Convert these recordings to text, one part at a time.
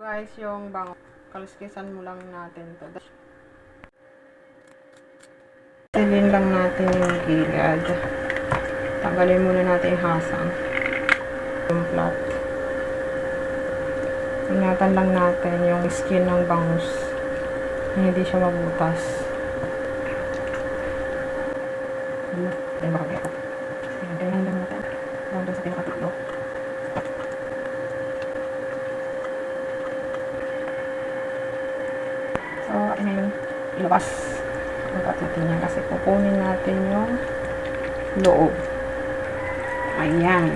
Guys, yung bango, kaluskisan mo lang natin to. Silin lang natin yung gilid. Tanggalin muna natin yung hasang. Yung flat. Ingatan lang natin yung skin ng bangus. Hindi siya mabutas. Ayan, baka kaya. Tingnan lang natin. Hanggang sa pinakatatlo. So, ano yung ilabas ang patiti niya kasi kukunin natin yung loob. Ayan.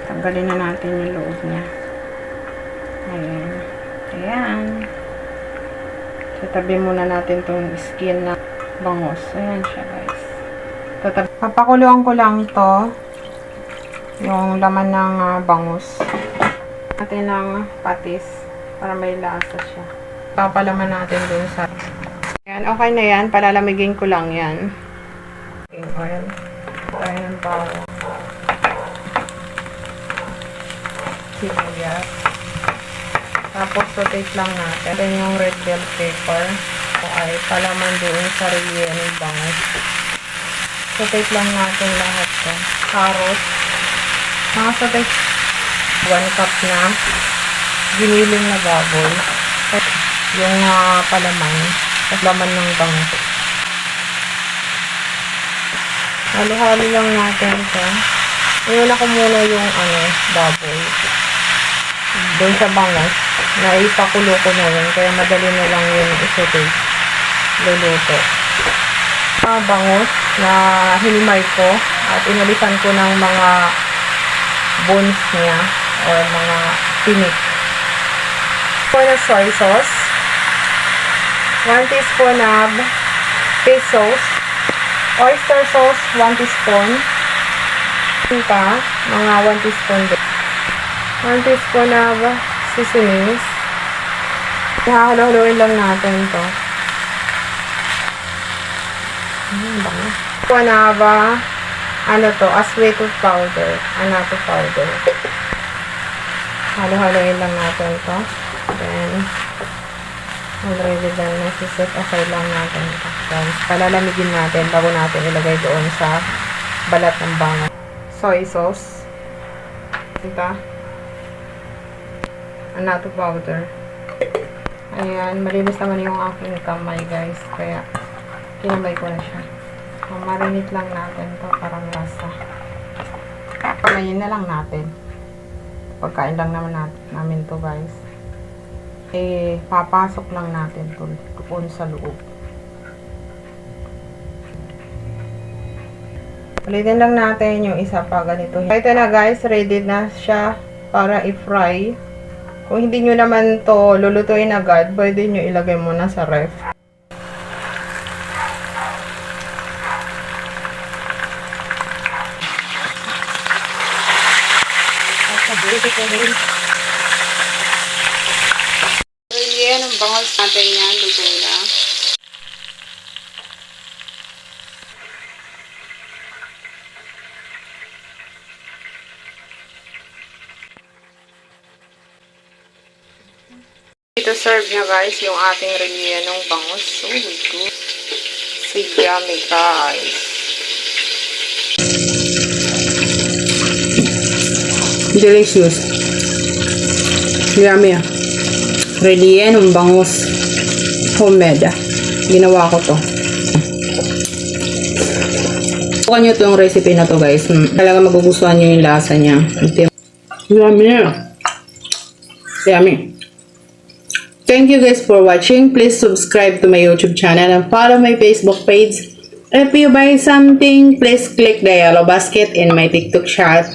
Tanggalin na natin yung loob niya. Ayan. Ayan. Tatabi muna natin itong skin na bangus. Ayan siya, guys. Papakuluan ko lang to yung laman ng bangus. Natin ng patis para may lasa siya. Papalaman natin dun sa... Ayan, okay na yan. Palalamigin ko lang yan. Okay, oil. Tayo ng bawang. Sibuyas. Tapos, rotate lang natin. Then, yung red bell pepper. Ay, palaman doon sa relleno ng bangus. Rotate lang natin lahat to. Carrots. Nakasatate 1 cup na giniling na baboy. Yung palaman at laman ng bangus. Halo-halo lang natin ito. Iuna ko muna yung baboy. Doon sa bangus. Naipakulo ko na yun. Kaya madali na lang yun isote. Luluto. Bangus na hinimay ko at inalisan ko ng mga bones niya or mga tinik. For the soy sauce, 1 teaspoon of fish sauce, oyster sauce, 1 teaspoon, mga 1 teaspoon din. 1 teaspoon of seasonings. Hahalo-haloin lang natin to. One of asweto powder, anato powder. Halo-haloin lang natin to. Then, already done na siset. Okay lang natin ito. Then, palalamigin natin bago natin ilagay doon sa balat ng bangus. Soy sauce. Ito. Anato powder. Ayan, malinis naman yung aking kamay, guys. Kaya, kinamay ko na siya. Marinate lang natin to parang lasa. Kamayin na lang natin. Pagkain lang naman namin to, guys. Papasok lang natin to doon sa loob. Ulitin lang natin yung isa pa ganito. Ito na, guys, ready na siya para i-fry. Kung hindi nyo naman to lulutuin agad, pwede nyo ilagay muna sa ref. Yan ang bangus natin yan, luto na. Ito serve nyo, guys, yung ating rellenong bangus. So good. So yummy, guys. Delicious. Yummy. Rellenong bangus. Homemade. Ginawa ko to. Subukan nyo itong recipe na to, guys. Talaga magugustuhan nyo yung lasa niya. Yummy. Yummy. Thank you, guys, for watching. Please subscribe to my YouTube channel and follow my Facebook page. If you buy something, please click the yellow basket in my TikTok shop.